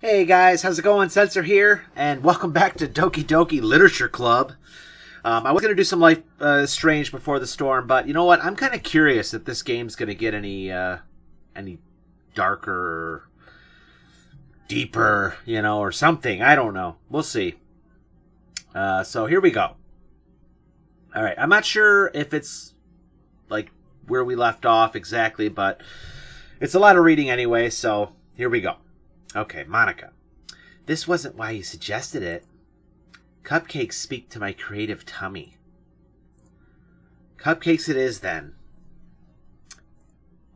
Hey guys, how's it going? Censor here, and welcome back to Doki Doki Literature Club. I was going to do some Life Strange Before the Storm, but you know what? I'm kind of curious if this game's going to get any darker, deeper, or something. I don't know. We'll see. So here we go. All right, I'm not sure if it's like where we left off exactly, but it's a lot of reading anyway, so here we go. Okay, Monica. This wasn't why you suggested it. Cupcakes speak to my creative tummy. Cupcakes it is, then.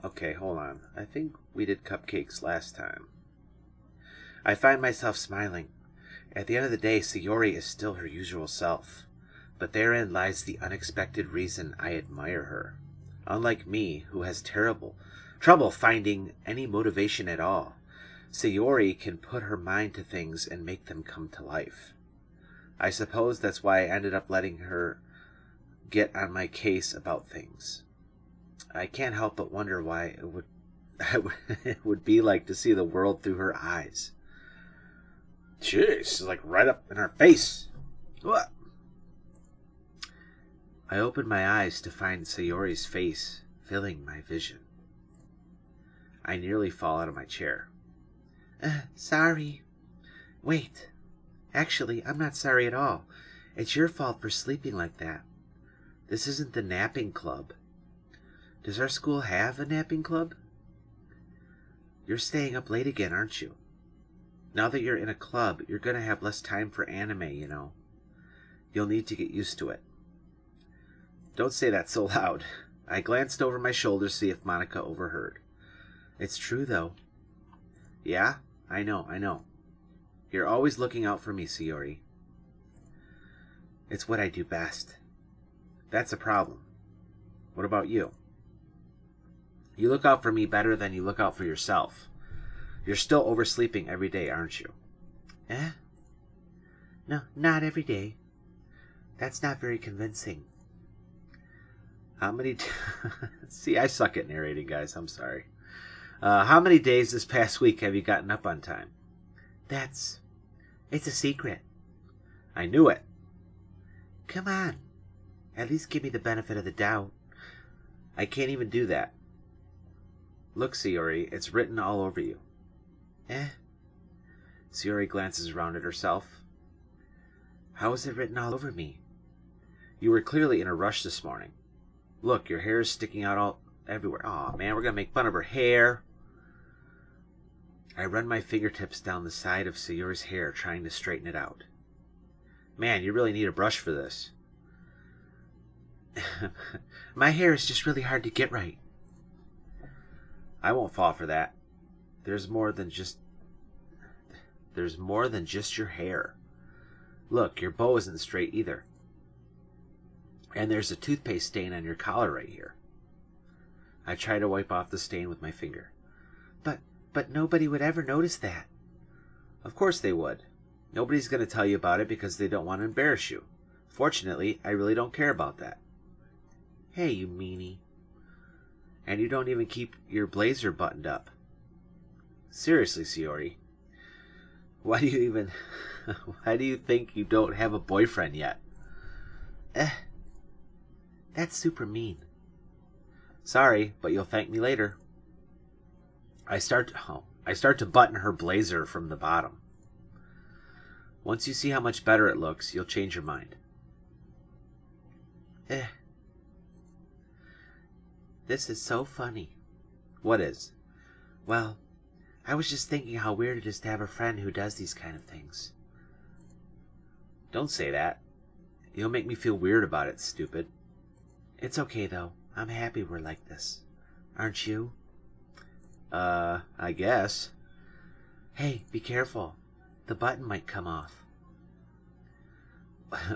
Okay, hold on. I think we did cupcakes last time. I find myself smiling. At the end of the day, Sayori is still her usual self. But therein lies the unexpected reason I admire her. Unlike me, who has trouble finding any motivation at all, Sayori can put her mind to things and make them come to life. I suppose that's why I ended up letting her get on my case about things. I can't help but wonder why it would be like to see the world through her eyes. Jeez, like right up in her face. What? I opened my eyes to find Sayori's face filling my vision. I nearly fall out of my chair. Sorry. Wait. Actually, I'm not sorry at all. It's your fault for sleeping like that. This isn't the napping club. Does our school have a napping club? You're staying up late again, aren't you? Now that you're in a club, you're going to have less time for anime, you know. You'll need to get used to it. Don't say that so loud. I glanced over my shoulder to see if Monica overheard. It's true, though. Yeah? I know. You're always looking out for me, Sayori. It's what I do best. That's a problem. What about you? You look out for me better than you look out for yourself. You're still oversleeping every day, aren't you? No, not every day. That's not very convincing. How many... See, I suck at narrating, guys. I'm sorry. How many days this past week have you gotten up on time? It's a secret. I knew it. Come on. At least give me the benefit of the doubt. I can't even do that. Look, Sayori, it's written all over you. Sayori glances around at herself. How is it written all over me? You were clearly in a rush this morning. Look, your hair is sticking out all everywhere. Aw, man, we're going to make fun of her hair. I run my fingertips down the side of Sayori's hair, trying to straighten it out. Man, you really need a brush for this. My hair is just really hard to get right. I won't fall for that. There's more than just your hair. Look, your bow isn't straight either. And there's a toothpaste stain on your collar right here. I try to wipe off the stain with my finger. But nobody would ever notice that. Of course they would. Nobody's going to tell you about it because they don't want to embarrass you. Fortunately, I really don't care about that. Hey, you meanie. And you don't even keep your blazer buttoned up. Seriously, Sayori. Why do you think you don't have a boyfriend yet? That's super mean. Sorry, but you'll thank me later. I start to button her blazer from the bottom. Once you see how much better it looks, you'll change your mind. This is so funny. What is? Well, I was just thinking how weird it is to have a friend who does these kind of things. Don't say that. You'll make me feel weird about it, stupid. It's okay, though. I'm happy we're like this. Aren't you? I guess. Hey, be careful. The button might come off.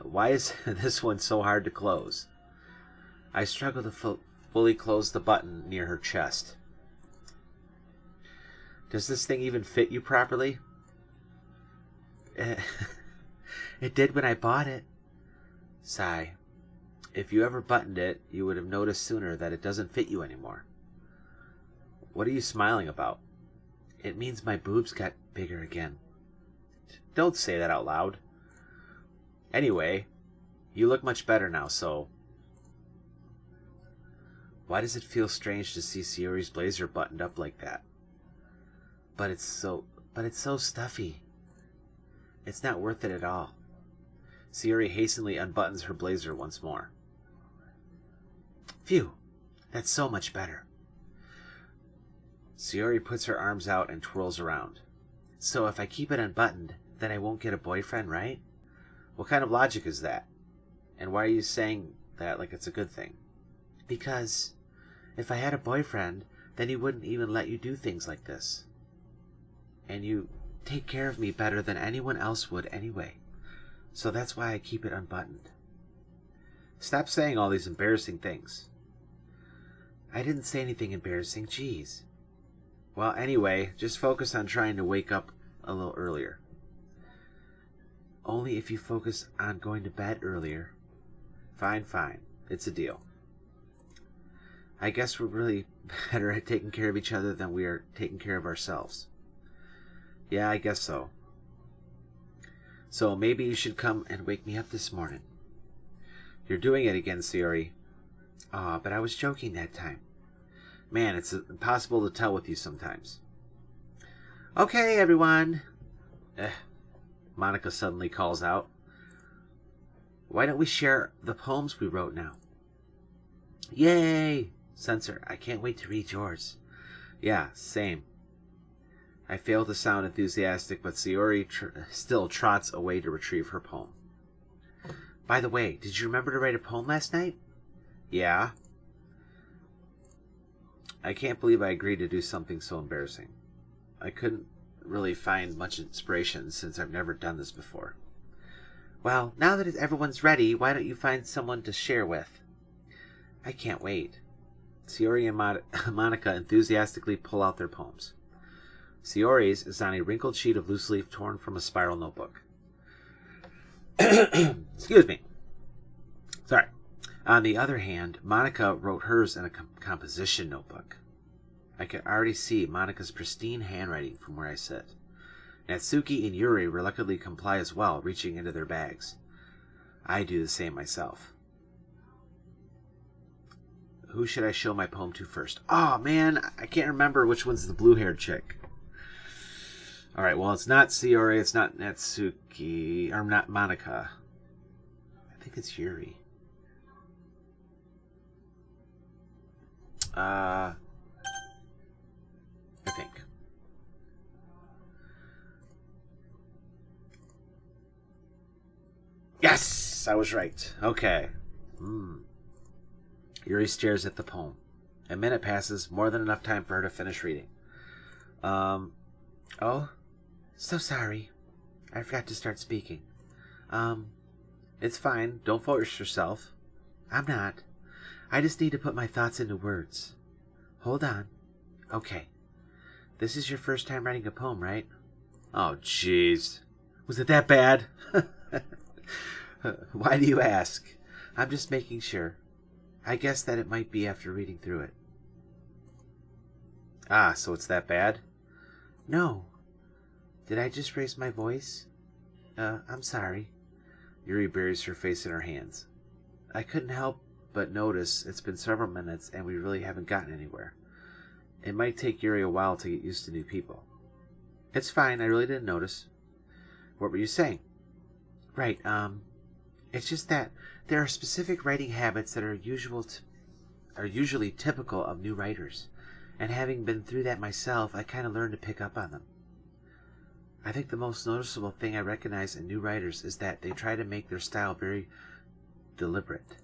Why is this one so hard to close? I struggle to fully close the button near her chest. Does this thing even fit you properly? It did when I bought it. Sigh. If you ever buttoned it, you would have noticed sooner that it doesn't fit you anymore. What are you smiling about? It means my boobs got bigger again. Don't say that out loud. Anyway, you look much better now, so... Why does it feel strange to see Sayori's blazer buttoned up like that? But it's so stuffy. It's not worth it at all. Sayori hastily unbuttons her blazer once more. Phew, that's so much better. Sayori puts her arms out and twirls around. So if I keep it unbuttoned, then I won't get a boyfriend, right? What kind of logic is that? And why are you saying that like it's a good thing? Because if I had a boyfriend, then he wouldn't even let you do things like this. And you take care of me better than anyone else would anyway. So that's why I keep it unbuttoned. Stop saying all these embarrassing things. I didn't say anything embarrassing, jeez. Well, anyway, just focus on trying to wake up a little earlier. Only if you focus on going to bed earlier. Fine, fine. It's a deal. I guess we're really better at taking care of each other than we are taking care of ourselves. Yeah, I guess so. So maybe you should come and wake me up this morning. You're doing it again, Sayori. Aw, but I was joking that time. Man, it's impossible to tell with you sometimes. Okay, everyone. Monica suddenly calls out. Why don't we share the poems we wrote now? Yay! Censor, I can't wait to read yours. Yeah, same. I fail to sound enthusiastic, but Sayori still trots away to retrieve her poem. By the way, did you remember to write a poem last night? Yeah. I can't believe I agreed to do something so embarrassing. I couldn't really find much inspiration since I've never done this before. Well, now that everyone's ready, why don't you find someone to share with? I can't wait. Sayori and Monica enthusiastically pull out their poems. Sayori's is on a wrinkled sheet of loose leaf torn from a spiral notebook. Excuse me. Sorry. On the other hand, Monica wrote hers in a composition notebook. I could already see Monica's pristine handwriting from where I sit. Natsuki and Yuri reluctantly comply as well, reaching into their bags. I do the same myself. Who should I show my poem to first? Oh, man, I can't remember which one's the blue-haired chick. Alright, well, it's not Sayori, it's not Natsuki, or not Monica. I think it's Yuri. I think. Yes! I was right. Okay. Yuri stares at the poem. A minute passes, more than enough time for her to finish reading. Oh? So sorry. I forgot to start speaking. It's fine. Don't force yourself. I'm not. I just need to put my thoughts into words. Hold on. Okay. This is your first time writing a poem, right? Oh, jeez. Was it that bad? Why do you ask? I'm just making sure. I guess that it might be after reading through it. Ah, so it's that bad? No. Did I just raise my voice? I'm sorry. Yuri buries her face in her hands. I couldn't help but notice it's been several minutes and we really haven't gotten anywhere. It might take Yuri a while to get used to new people. It's fine, I really didn't notice. What were you saying? Right, it's just that there are specific writing habits that are usually typical of new writers, and having been through that myself, I kind of learned to pick up on them. I think the most noticeable thing I recognize in new writers is that they try to make their style very deliberate.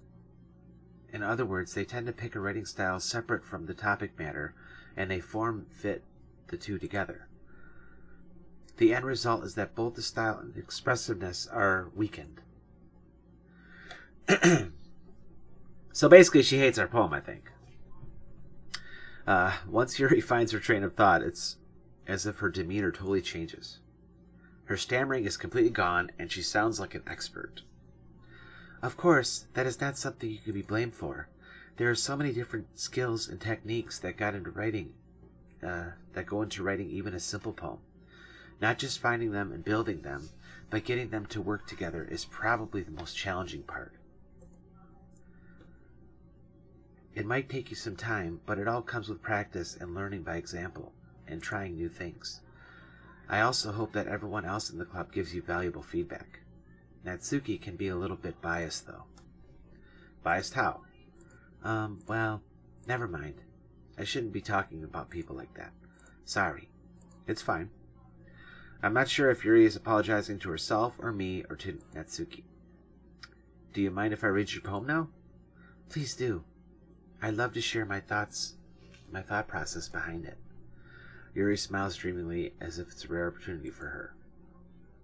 In other words, they tend to pick a writing style separate from the topic matter, and they form-fit the two together. The end result is that both the style and expressiveness are weakened. So basically, she hates our poem, I think. Once Yuri finds her train of thought, it's as if her demeanor totally changes. Her stammering is completely gone, and she sounds like an expert. Of course, that is not something you can be blamed for. There are so many different skills and techniques that got into writing that go into writing even a simple poem. Not just finding them and building them, but getting them to work together is probably the most challenging part. It might take you some time, but it all comes with practice and learning by example and trying new things. I also hope that everyone else in the club gives you valuable feedback. Natsuki can be a little bit biased, though. Biased how? Well, never mind. I shouldn't be talking about people like that. Sorry. It's fine. I'm not sure if Yuri is apologizing to herself or me or to Natsuki. Do you mind if I read your poem now? Please do. I'd love to share my thought process behind it. Yuri smiles dreamingly as if it's a rare opportunity for her,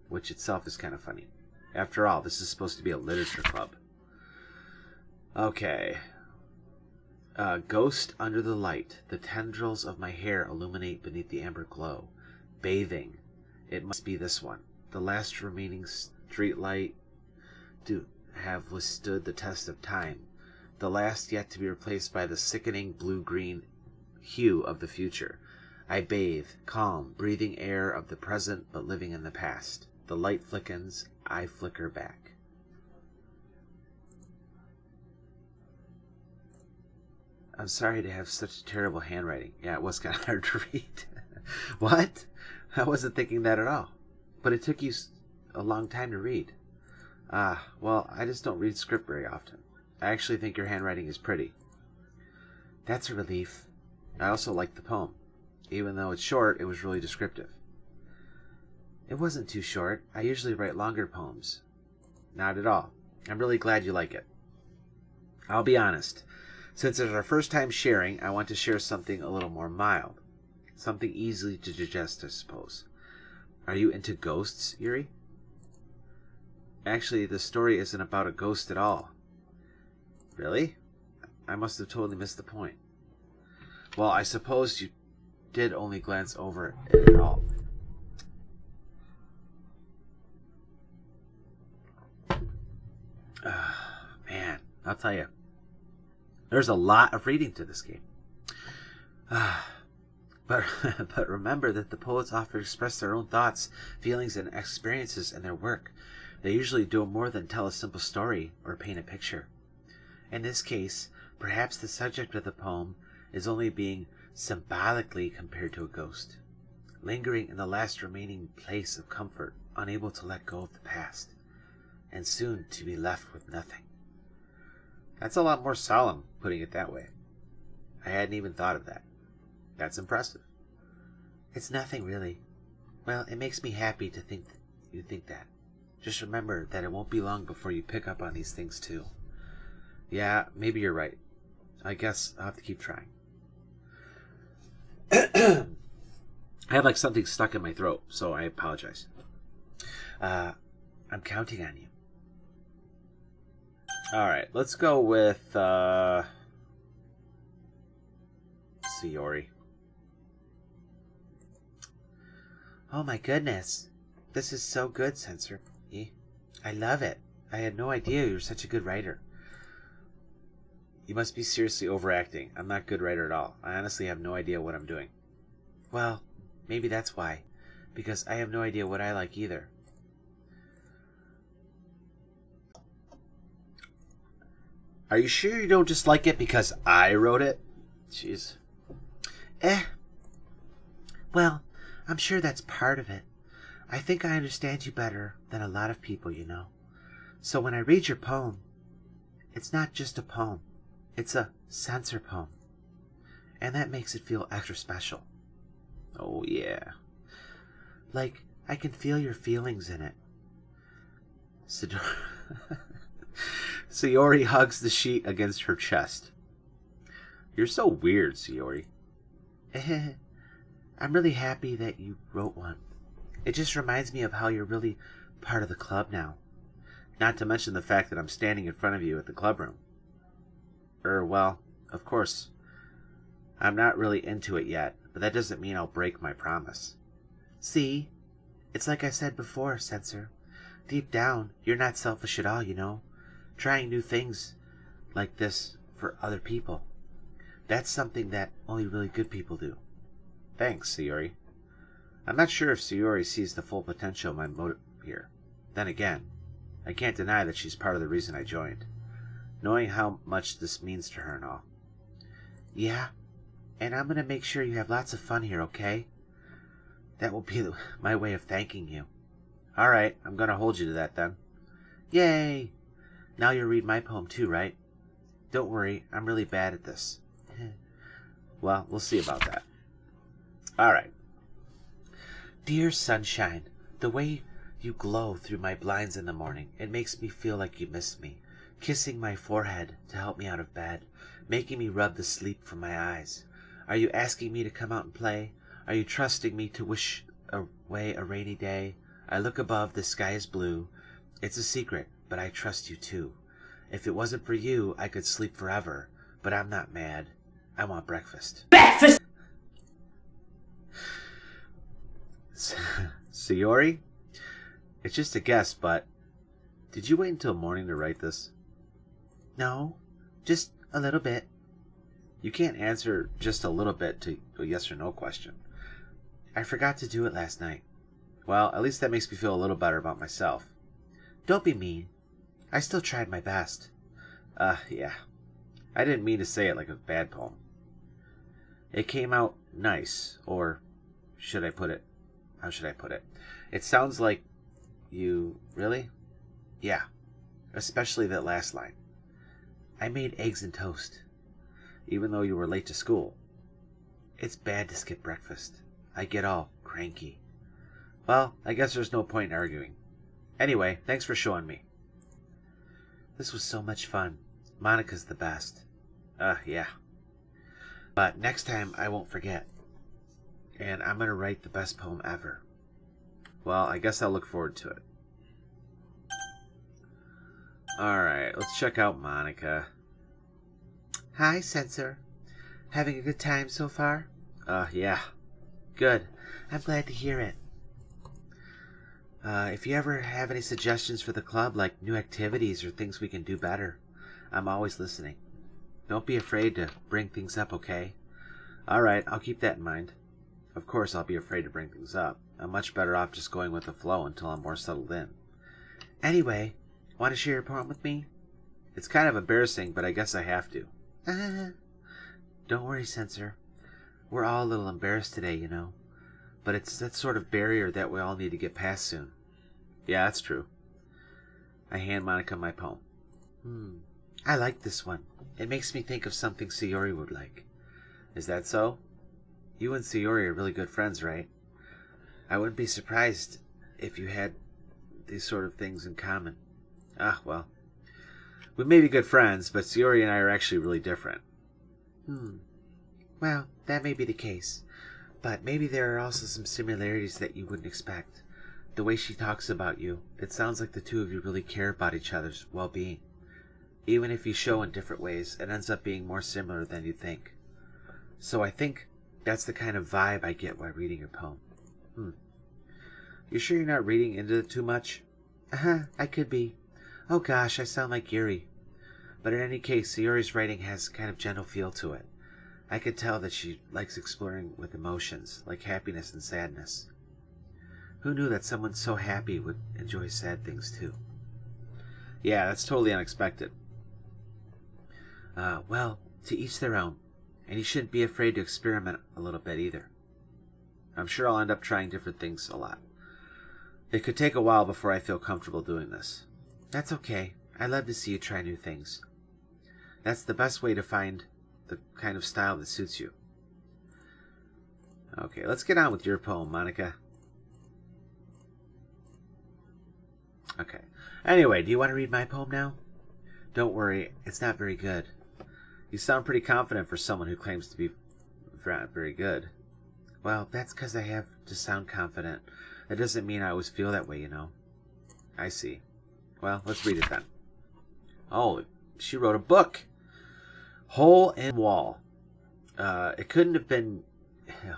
which itself is kind of funny. After all, this is supposed to be a literature club. Okay. Ghost under the light. The tendrils of my hair illuminate beneath the amber glow. Bathing. It must be this one. The last remaining street light to have withstood the test of time. The last yet to be replaced by the sickening blue-green hue of the future. I bathe, calm, breathing air of the present but living in the past. The light flickens, I flicker back. I'm sorry to have such terrible handwriting. Yeah, it was kind of hard to read. What? I wasn't thinking that at all. But it took you a long time to read. Well, I just don't read script very often. I actually think your handwriting is pretty. That's a relief. I also liked the poem. Even though it's short, it was really descriptive. It wasn't too short. I usually write longer poems. Not at all. I'm really glad you like it. I'll be honest. Since it's our first time sharing, I want to share something a little more mild. Something easy to digest, I suppose. Are you into ghosts, Yuri? Actually, the story isn't about a ghost at all. Really? I must have totally missed the point. Well, I suppose you did only glance over it at all. Man, I'll tell you. There's a lot of reading to this game. But remember that the poets often express their own thoughts, feelings, and experiences in their work. They usually do more than tell a simple story or paint a picture. In this case, perhaps the subject of the poem is only being symbolically compared to a ghost, lingering in the last remaining place of comfort, unable to let go of the past, and soon to be left with nothing. That's a lot more solemn, putting it that way. I hadn't even thought of that. That's impressive. It's nothing, really. Well, it makes me happy to think that you think that. Just remember that it won't be long before you pick up on these things, too. Yeah, maybe you're right. I guess I'll have to keep trying. I have like something stuck in my throat, so I apologize. I'm counting on you. Alright, let's go with Sayori. Oh my goodness. This is so good, Sensor. I love it. I had no idea you were such a good writer. You must be seriously overacting. I'm not a good writer at all. I honestly have no idea what I'm doing. Well, maybe that's why. Because I have no idea what I like either. Are you sure you don't just like it because I wrote it? Jeez. Well, I'm sure that's part of it. I think I understand you better than a lot of people, you know. So when I read your poem, it's not just a poem. It's a censor poem. And that makes it feel extra special. Oh, yeah. Like, I can feel your feelings in it. Sayori hugs the sheet against her chest. You're so weird, Sayori. I'm really happy that you wrote one. It just reminds me of how you're really part of the club now. Not to mention the fact that I'm standing in front of you at the clubroom. Well, of course, I'm not really into it yet, but that doesn't mean I'll break my promise. See? It's like I said before, Sensor. Deep down, you're not selfish at all, you know. Trying new things like this for other people. That's something that only really good people do. Thanks, Sayori. I'm not sure if Sayori sees the full potential of my motive here. Then again, I can't deny that she's part of the reason I joined, knowing how much this means to her and all. Yeah, and I'm going to make sure you have lots of fun here, okay? That will be my way of thanking you. All right, I'm going to hold you to that then. Yay! Now you'll read my poem too, right? Don't worry, I'm really bad at this. Well, we'll see about that. All right. Dear sunshine, the way you glow through my blinds in the morning, it makes me feel like you miss me, kissing my forehead to help me out of bed, making me rub the sleep from my eyes. Are you asking me to come out and play? Are you trusting me to wish away a rainy day? I look above, the sky is blue. It's a secret, but I trust you too. If it wasn't for you, I could sleep forever, but I'm not mad. I want breakfast. Breakfast! Sayori? It's just a guess, but did you wait until morning to write this? No, just a little bit. You can't answer just a little bit to a yes or no question. I forgot to do it last night. Well, at least that makes me feel a little better about myself. Don't be mean. I still tried my best. Yeah. I didn't mean to say it like a bad poem. It came out nice, or should I put it? How should I put it? It sounds like you... Really? Yeah. Especially that last line. I made eggs and toast, even though you were late to school. It's bad to skip breakfast. I get all cranky. Well, I guess there's no point in arguing. Anyway, thanks for showing me. This was so much fun. Monica's the best. Yeah. But next time I won't forget. And I'm going to write the best poem ever. Well, I guess I'll look forward to it. Alright, let's check out Monica. Hi, Censor. Having a good time so far? Yeah. Good. I'm glad to hear it. If you ever have any suggestions for the club, like new activities or things we can do better, I'm always listening. Don't be afraid to bring things up, okay? Alright, I'll keep that in mind. Of course, I'll be afraid to bring things up. I'm much better off just going with the flow until I'm more settled in. Anyway, want to share your poem with me? It's kind of embarrassing, but I guess I have to. Don't worry, Censor. We're all a little embarrassed today, you know. But it's that sort of barrier that we all need to get past soon. Yeah, that's true. I hand Monica my poem. I like this one. It makes me think of something Sayori would like. Is that so? You and Sayori are really good friends, right? I wouldn't be surprised if you had these sort of things in common. Well. We may be good friends, but Sayori and I are actually really different. Well, that may be the case. But maybe there are also some similarities that you wouldn't expect. The way she talks about you, it sounds like the two of you really care about each other's well-being. Even if you show in different ways, it ends up being more similar than you think. So I think that's the kind of vibe I get while reading your poem. You sure you're not reading into it too much? I could be. Oh gosh, I sound like Yuri. But in any case, Sayori's writing has a kind of gentle feel to it. I could tell that she likes exploring with emotions, like happiness and sadness. Who knew that someone so happy would enjoy sad things too? Yeah, that's totally unexpected. Well, to each their own. And you shouldn't be afraid to experiment a little bit either. I'm sure I'll end up trying different things a lot. It could take a while before I feel comfortable doing this. That's okay. I love to see you try new things. That's the best way to find the kind of style that suits you. Okay, let's get on with your poem, Monica. Okay. Anyway, do you want to read my poem now? Don't worry, it's not very good. You sound pretty confident for someone who claims to be not very good. Well, that's because I have to sound confident. That doesn't mean I always feel that way, you know. I see. Well, let's read it then. Oh, she wrote a book. Hole in Wall. It couldn't have been...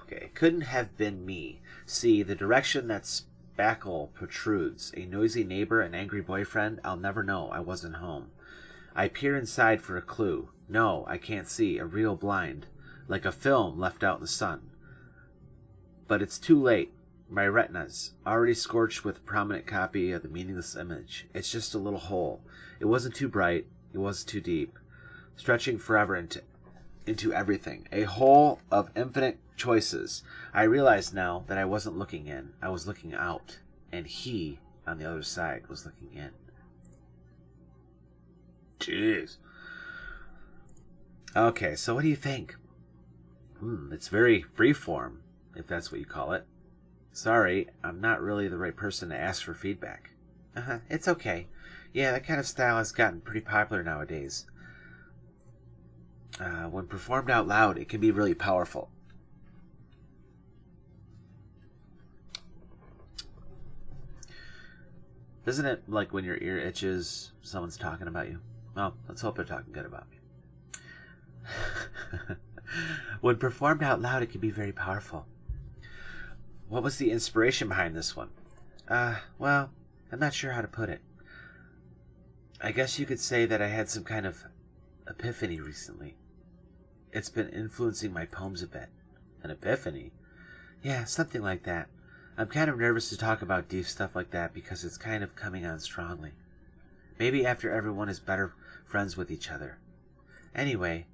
Okay, it couldn't have been me. See, the direction that spackle protrudes. A noisy neighbor, an angry boyfriend. I'll never know. I wasn't home. I peer inside for a clue. No, I can't see. A real blind. Like a film left out in the sun. but it's too late. My retina's already scorched with a prominent copy of the meaningless image. It's just a little hole. It wasn't too bright. It wasn't too deep. Stretching forever into everything. A hole of infinite choices. I realized now that I wasn't looking in. I was looking out. And he, on the other side, was looking in. Jeez. Okay, so what do you think? It's very freeform, if that's what you call it. Sorry, I'm not really the right person to ask for feedback. It's okay. Yeah, that kind of style has gotten pretty popular nowadays. When performed out loud, it can be really powerful. Isn't it like when your ear itches, someone's talking about you? Well, let's hope they're talking good about me. When performed out loud, it can be very powerful. What was the inspiration behind this one? Well, I'm not sure how to put it. I guess you could say that I had some kind of epiphany recently. It's been influencing my poems a bit. An epiphany? Yeah, something like that. I'm kind of nervous to talk about deep stuff like that because it's kind of coming on strongly. Maybe after everyone is better friends with each other. Anyway,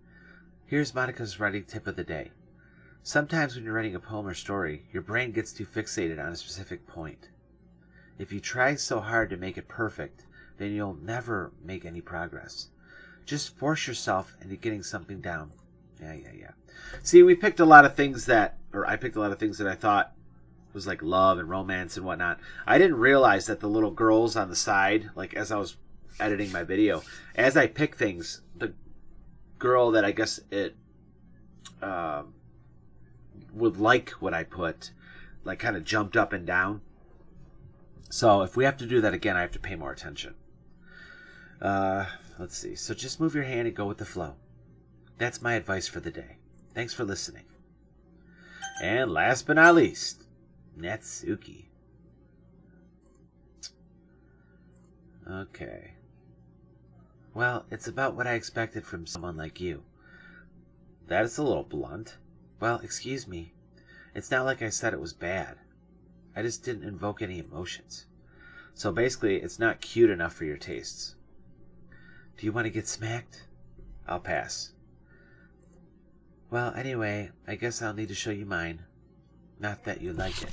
here's Monica's writing tip of the day. Sometimes when you're writing a poem or story, your brain gets too fixated on a specific point. If you try so hard to make it perfect, then you'll never make any progress. Just force yourself into getting something down. Yeah. See, we picked a lot of things that, or I picked a lot of things that I thought was like love and romance and whatnot. I didn't realize that the little girls on the side, like as I was editing my video, as I pick things, the girl that I guess it would like what I put, like kind of jumped up and down. So if we have to do that again, I have to pay more attention. Let's see. So just move your hand and go with the flow. That's my advice for the day. Thanks for listening. And last but not least, Natsuki. Okay. Well, it's about what I expected from someone like you. That is a little blunt. Well, excuse me. It's not like I said it was bad. I just didn't invoke any emotions. So basically, it's not cute enough for your tastes. Do you want to get smacked? I'll pass. Well, anyway, I guess I'll need to show you mine. Not that you like it.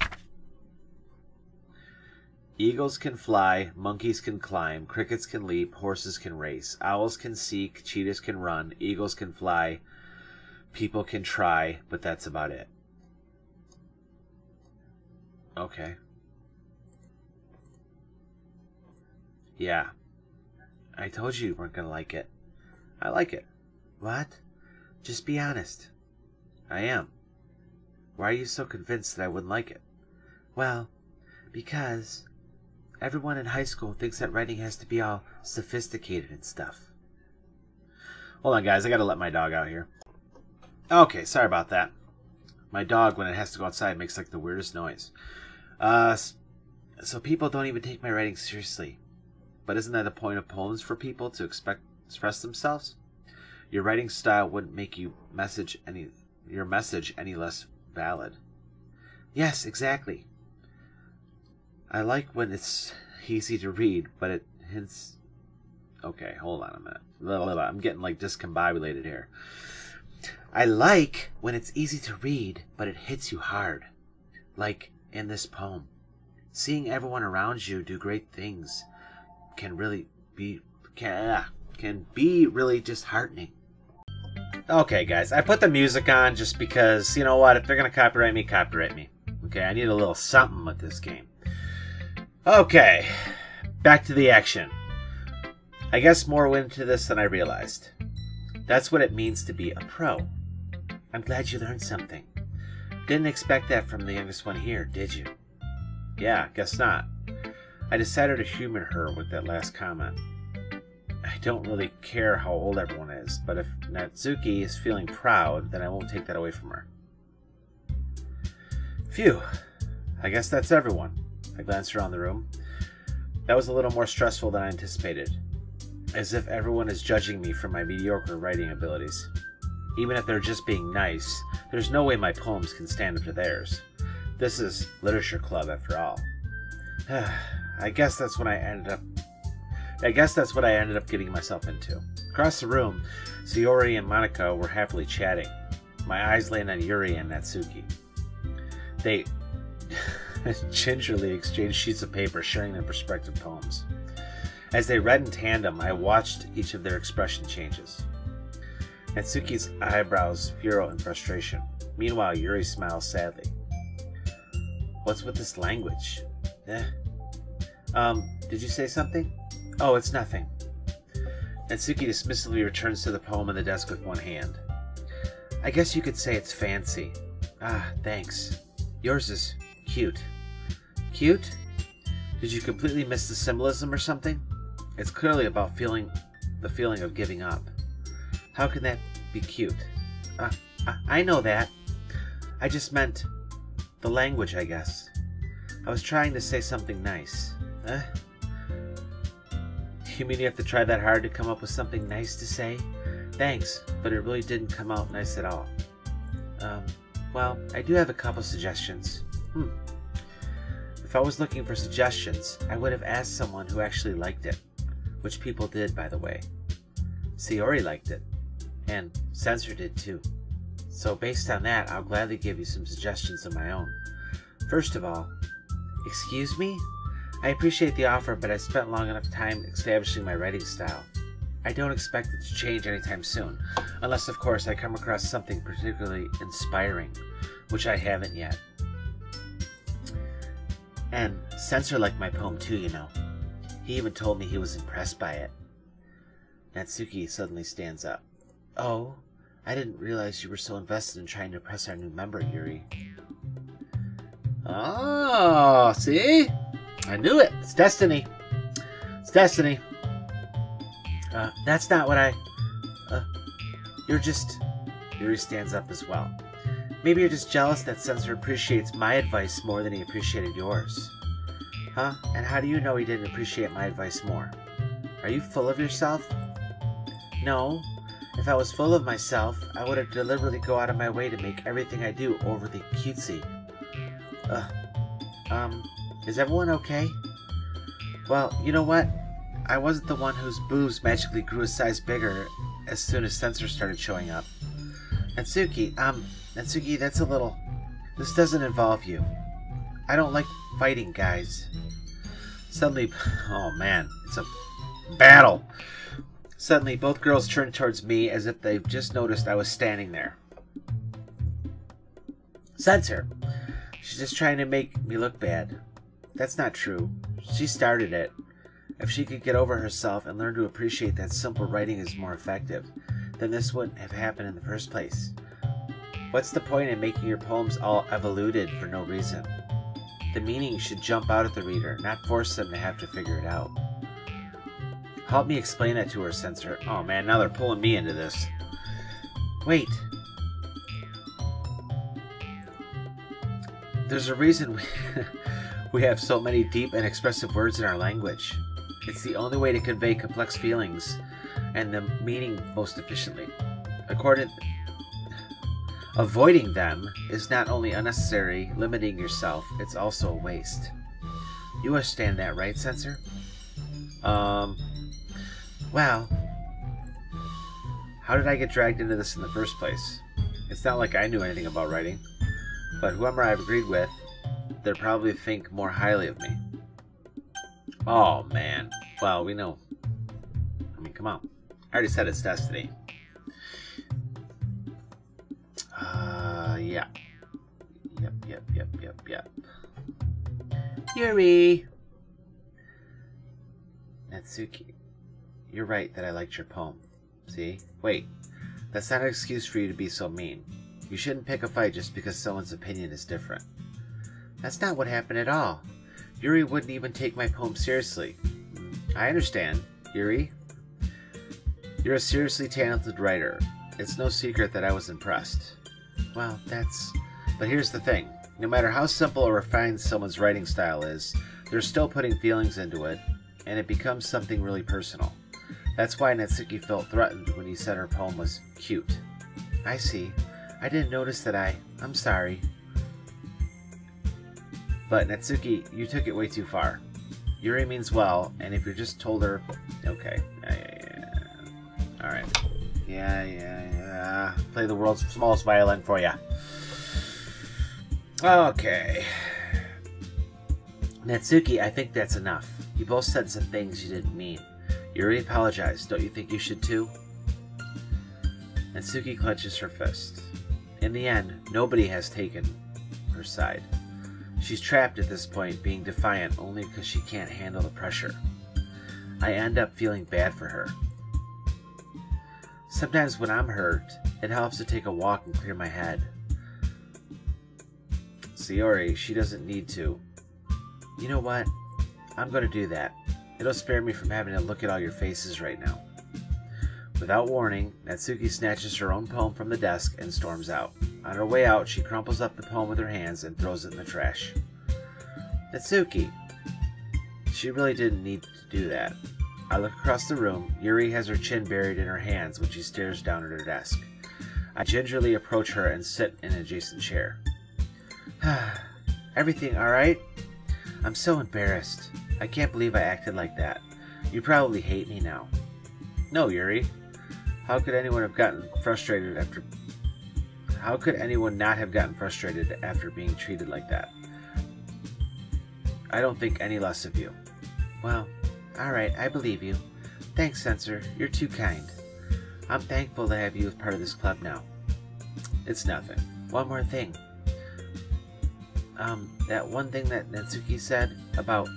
Eagles can fly, monkeys can climb, crickets can leap, horses can race, owls can seek, cheetahs can run, eagles can fly, people can try, but that's about it. Okay. Yeah. I told you weren't gonna like it. I like it. What? Just be honest. I am. Why are you so convinced that I wouldn't like it? Well, because everyone in high school thinks that writing has to be all sophisticated and stuff. Hold on, guys. I gotta let my dog out here. Okay, sorry about that. My dog, when it has to go outside, makes like the weirdest noise. So people don't even take my writing seriously. But isn't that the point of poems for people to express themselves? Your writing style wouldn't make your message any less valid. Yes, exactly. I like when it's easy to read, but it hints... Okay, hold on a minute. I'm getting like discombobulated here. I like when it's easy to read, but it hits you hard. Like in this poem. Seeing everyone around you do great things can be really disheartening. Okay, guys, I put the music on just because, you know what, if they're going to copyright me, copyright me. Okay, I need a little something with this game. Okay, back to the action. I guess more went into this than I realized. That's what it means to be a pro. I'm glad you learned something. Didn't expect that from the youngest one here, did you? Yeah, guess not. I decided to humor her with that last comment. I don't really care how old everyone is, but if Natsuki is feeling proud, then I won't take that away from her. Phew. I guess that's everyone. I glanced around the room. That was a little more stressful than I anticipated. As if everyone is judging me for my mediocre writing abilities. Even if they're just being nice, there's no way my poems can stand up to theirs. This is literature club after all. I guess that's what I ended up getting myself into. Across the room, Sayori and Monica were happily chatting. My eyes landed on Yuri and Natsuki. They gingerly exchanged sheets of paper, sharing their respective poems. As they read in tandem, I watched each of their expression changes. Natsuki's eyebrows furrow in frustration. Meanwhile, Yuri smiles sadly. What's with this language? Did you say something? Oh, it's nothing. Natsuki dismissively returns to the poem on the desk with one hand. I guess you could say it's fancy. Ah, thanks. Yours is cute. Cute? Did you completely miss the symbolism or something? It's clearly about the feeling of giving up. How can that be cute? I know that. I just meant the language, I guess. I was trying to say something nice. You mean you have to try that hard to come up with something nice to say? Thanks, but it really didn't come out nice at all. Well, I do have a couple suggestions. If I was looking for suggestions, I would have asked someone who actually liked it. Which people did, by the way. Sayori liked it. And Censor did too. So based on that, I'll gladly give you some suggestions of my own. First of all, excuse me? I appreciate the offer, but I spent long enough time establishing my writing style. I don't expect it to change anytime soon, unless of course I come across something particularly inspiring, which I haven't yet. And Censor liked my poem too, you know. He even told me he was impressed by it. Natsuki suddenly stands up. Oh, I didn't realize you were so invested in trying to impress our new member, Yuri. Oh, see? I knew it. It's destiny. It's destiny. That's not what you're just... Yuri stands up as well. Maybe you're just jealous that Censor appreciates my advice more than he appreciated yours. Huh? And how do you know he didn't appreciate my advice more? Are you full of yourself? No. If I was full of myself, I would have deliberately go out of my way to make everything I do overly cutesy. Is everyone okay? Well, you know what? I wasn't the one whose boobs magically grew a size bigger as soon as Censor started showing up. Natsuki, that's a little... This doesn't involve you. I don't like fighting guys. Suddenly... Oh man, it's a battle! Suddenly, both girls turned towards me as if they've just noticed I was standing there. Censor! She's just trying to make me look bad. That's not true. She started it. If she could get over herself and learn to appreciate that simple writing is more effective, then this wouldn't have happened in the first place. What's the point in making your poems all evoluted for no reason? The meaning should jump out at the reader, not force them to have to figure it out. Help me explain that to her, Censor. Oh man, now they're pulling me into this. Wait. There's a reason we have so many deep and expressive words in our language. It's the only way to convey complex feelings and the meaning most efficiently. Avoiding them is not only unnecessary, limiting yourself, it's also a waste. You understand that, right, Censor? Well, how did I get dragged into this in the first place? It's not like I knew anything about writing, but whoever I've agreed with, they'll probably think more highly of me. Oh, man. Well, we know. I mean, come on. I already said it's destiny. Yeah. Yep. Yuri! Natsuki, you're right that I liked your poem. See? Wait. That's not an excuse for you to be so mean. You shouldn't pick a fight just because someone's opinion is different. That's not what happened at all. Yuri wouldn't even take my poem seriously. I understand, Yuri. You're a seriously talented writer. It's no secret that I was impressed. Well, But here's the thing. No matter how simple or refined someone's writing style is, they're still putting feelings into it, and it becomes something really personal. That's why Natsuki felt threatened when you said her poem was cute. I see. I didn't notice that I'm sorry. But Natsuki, you took it way too far. Yuri means well, and if you just told her... Okay. Yeah. Alright. Yeah. Play the world's smallest violin for ya. Okay. Natsuki, I think that's enough. You both said some things you didn't mean. Yuri apologized. Don't you think you should too? Natsuki clenches her fist. In the end, nobody has taken her side. She's trapped at this point, being defiant only because she can't handle the pressure. I end up feeling bad for her. Sometimes when I'm hurt, it helps to take a walk and clear my head. Sayori, she doesn't need to. You know what? I'm going to do that. It'll spare me from having to look at all your faces right now. Without warning, Natsuki snatches her own poem from the desk and storms out. On her way out, she crumples up the poem with her hands and throws it in the trash. Natsuki! She really didn't need to do that. I look across the room. Yuri has her chin buried in her hands when she stares down at her desk. I gingerly approach her and sit in an adjacent chair. Everything alright? I'm so embarrassed. I can't believe I acted like that. You probably hate me now. No, Yuri. How could anyone not have gotten frustrated after being treated like that? I don't think any less of you. Well, alright, I believe you. Thanks, Censor. You're too kind. I'm thankful to have you as part of this club now. It's nothing. One more thing. That one thing that Natsuki said about,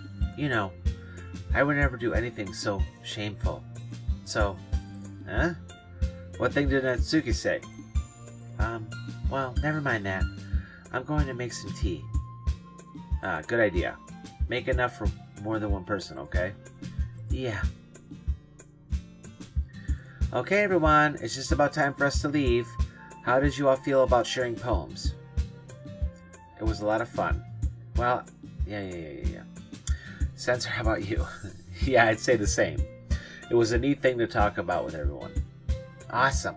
I would never do anything so shameful. So, huh? What thing did Natsuki say? Well, never mind that. I'm going to make some tea. Good idea. Make enough for more than one person, okay? Yeah. Okay, everyone. It's just about time for us to leave. How did you all feel about sharing poems? It was a lot of fun. Well, yeah. Censor, how about you? Yeah, I'd say the same. It was a neat thing to talk about with everyone. Awesome.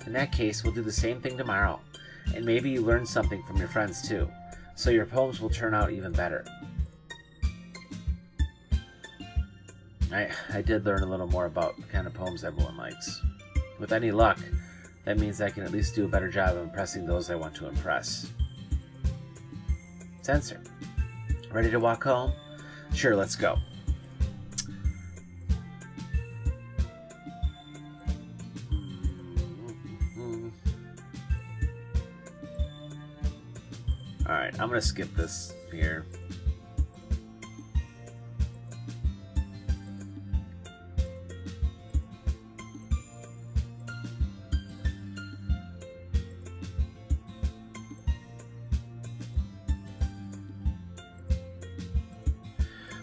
In that case, we'll do the same thing tomorrow. And maybe you learn something from your friends too. So your poems will turn out even better. I did learn a little more about the kind of poems everyone likes. With any luck, that means I can at least do a better job of impressing those I want to impress. Censor, ready to walk home? Sure, let's go. Alright, I'm gonna skip this here.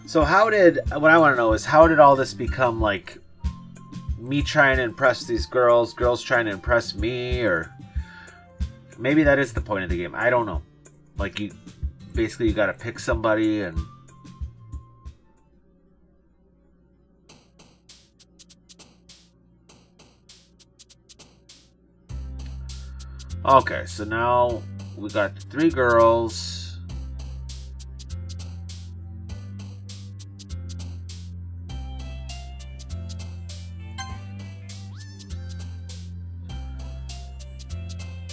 So what I want to know is, how did all this become like me trying to impress these girls trying to impress me, or maybe that is the point of the game. I don't know. Like, you gotta pick somebody and... Okay, so now we got 3 girls.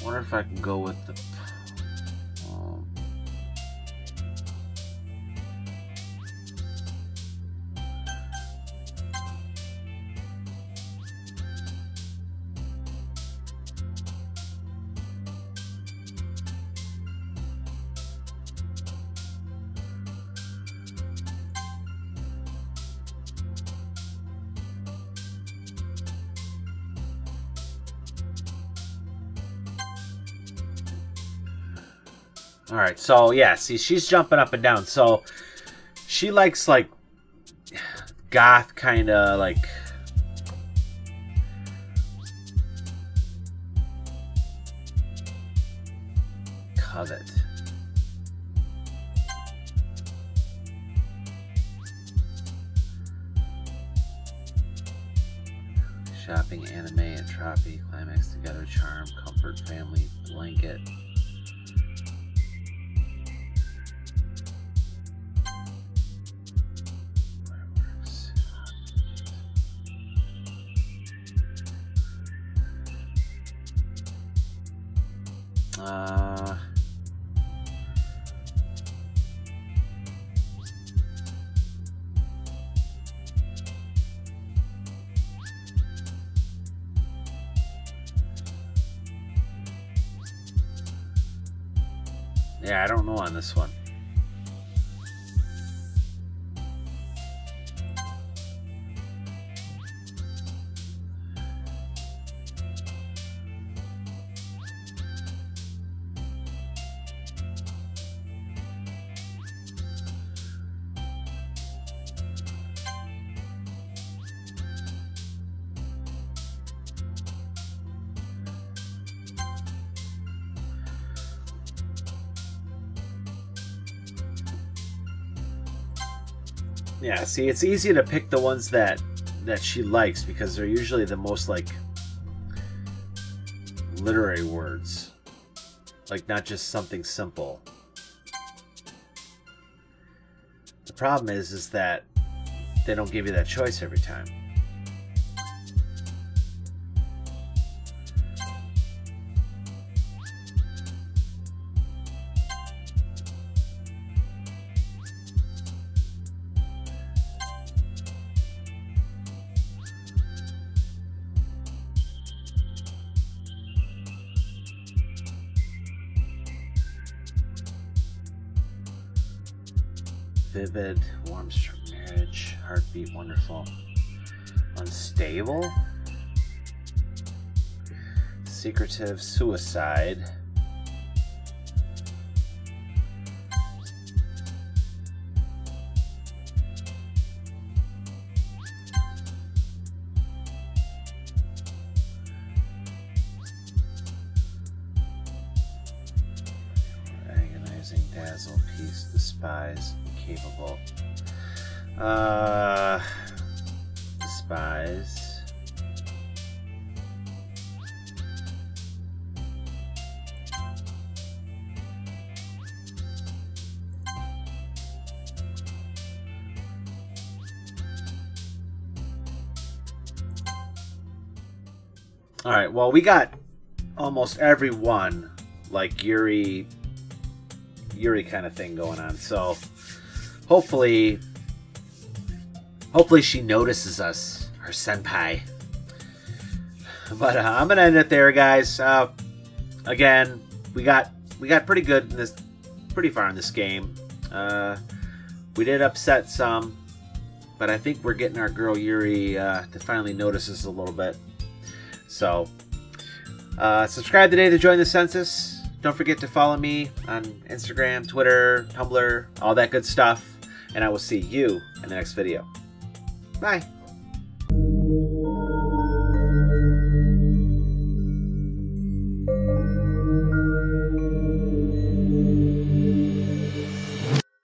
Wonder if I can go with the... Alright, so yeah, see, she's jumping up and down. So she likes, like, goth kind of, like, covet. Shopping, anime, entropy, climax together, charm, comfort, family, blanket. Yeah, I don't know on this one. Yeah, see, it's easy to pick the ones that she likes because they're usually the most like literary words, like not just something simple. The problem is that they don't give you that choice every time. Vivid, warms from marriage, heartbeat, wonderful. Unstable, secretive, suicide. Agonizing, dazzle, peace, despise, incapable. Despise. All right, well, we got almost every one, like Yuri kind of thing going on. So hopefully she notices us, her senpai. But I'm gonna end it there, guys. Again, we got pretty good in this, pretty far in this game. We did upset some, but I think we're getting our girl Yuri to finally notice us a little bit. So subscribe today to join the census. Don't forget to follow me on Instagram, Twitter, Tumblr, all that good stuff. And I will see you in the next video. Bye.